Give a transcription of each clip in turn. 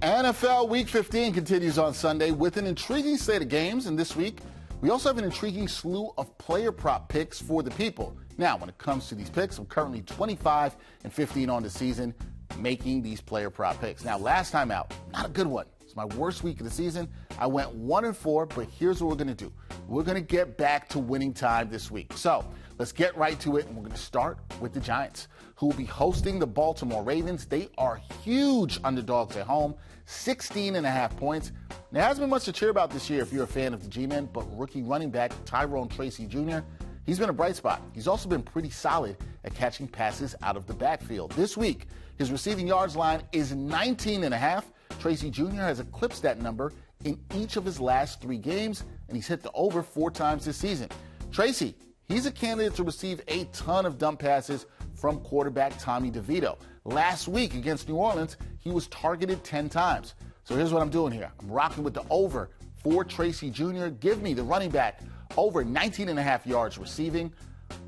NFL Week 15 continues on Sunday with an intriguing slate of games, and this week we also have an intriguing slew of player prop picks for the people. Now, when it comes to these picks, I'm currently 25-15 on the season making these player prop picks. Now, last time out, not a good one. It's my worst week of the season. I went 1-4, but here's what we're going to do. We're going to get back to winning time this week. So let's get right to it, and we're going to start with the Giants, who will be hosting the Baltimore Ravens. They are huge underdogs at home, 16.5 points. There hasn't been much to cheer about this year if you're a fan of the G-Men, but rookie running back Tyrone Tracy Jr., he's been a bright spot. He's also been pretty solid at catching passes out of the backfield. This week, his receiving yards line is 19.5. Tracy Jr. has eclipsed that number in each of his last 3 games, and he's hit the over 4 times this season. Tracy, he's a candidate to receive a ton of dump passes from quarterback Tommy DeVito. Last week against New Orleans, he was targeted 10 times. So here's what I'm doing here. I'm rocking with the over for Tracy Jr. Give me the running back over 19.5 yards receiving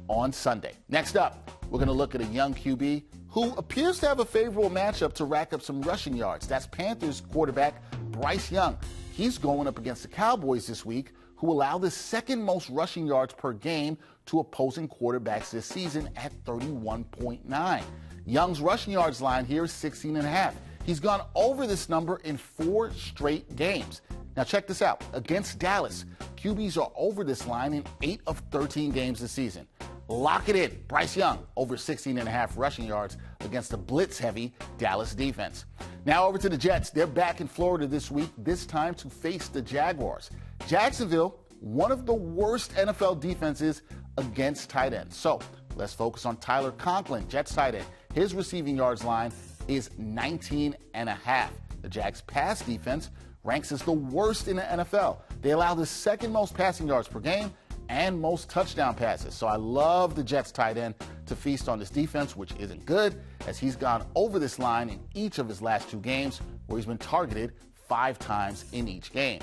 on Sunday. Next up, we're going to look at a young QB who appears to have a favorable matchup to rack up some rushing yards. That's Panthers quarterback Bryce Young. He's going up against the Cowboys this week, who allow the second most rushing yards per game to opposing quarterbacks this season at 31.9. Young's rushing yards line here is 16.5. He's gone over this number in 4 straight games. Now check this out. Against Dallas, QBs are over this line in 8 of 13 games this season. Lock it in. Bryce Young over 16.5 rushing yards against the blitz-heavy Dallas defense. Now over to the Jets. They're back in Florida this week, this time to face the Jaguars. Jacksonville, one of the worst NFL defenses against tight ends. So let's focus on Tyler Conklin, Jets tight end. His receiving yards line is 19.5. The Jags' pass defense ranks as the worst in the NFL. They allow the second most passing yards per game and most touchdown passes. So I love the Jets tight end to feast on this defense, which isn't good, as he's gone over this line in each of his last 2 games, where he's been targeted 5 times in each game.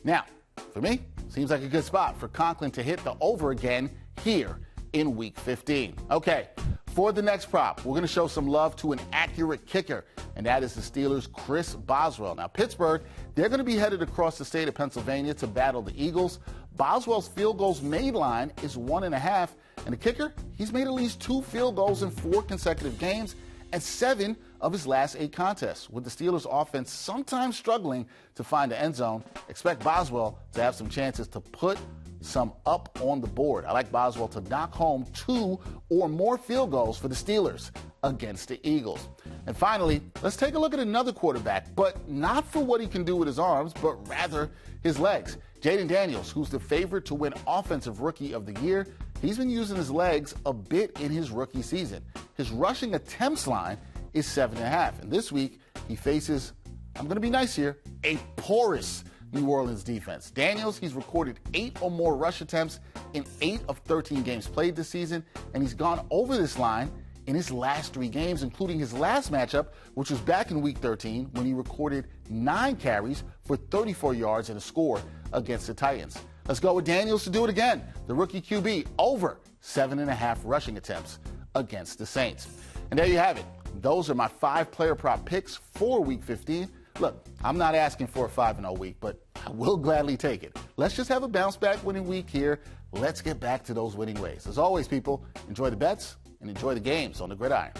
Now, for me, seems like a good spot for Conklin to hit the over again here in Week 15. Okay, for the next prop, we're going to show some love to an accurate kicker, and that is the Steelers' Chris Boswell. Now, Pittsburgh, they're going to be headed across the state of Pennsylvania to battle the Eagles. Boswell's field goals made line is 1.5, and the kicker, he's made at least 2 field goals in 4 consecutive games and 7 of his last 8 contests. With the Steelers' offense sometimes struggling to find the end zone, expect Boswell to have some chances to put some up on the board. I like Boswell to knock home 2 or more field goals for the Steelers against the Eagles. And finally, let's take a look at another quarterback, but not for what he can do with his arms, but rather his legs. Jaden Daniels, who's the favorite to win Offensive Rookie of the Year, he's been using his legs a bit in his rookie season. His rushing attempts line is 7.5. And this week, he faces, I'm going to be nice here, a porous New Orleans defense. Daniels, he's recorded 8 or more rush attempts in 8 of 13 games played this season, and he's gone over this line in his last 3 games, including his last matchup, which was back in Week 13, when he recorded 9 carries for 34 yards and a score against the Titans. Let's go with Daniels to do it again. The rookie QB over 7.5 rushing attempts against the Saints. And there you have it. Those are my 5 player prop picks for Week 15. Look, I'm not asking for a 5-0 week, but I will gladly take it. Let's just have a bounce-back winning week here. Let's get back to those winning ways. As always, people, enjoy the bets and enjoy the games on the gridiron.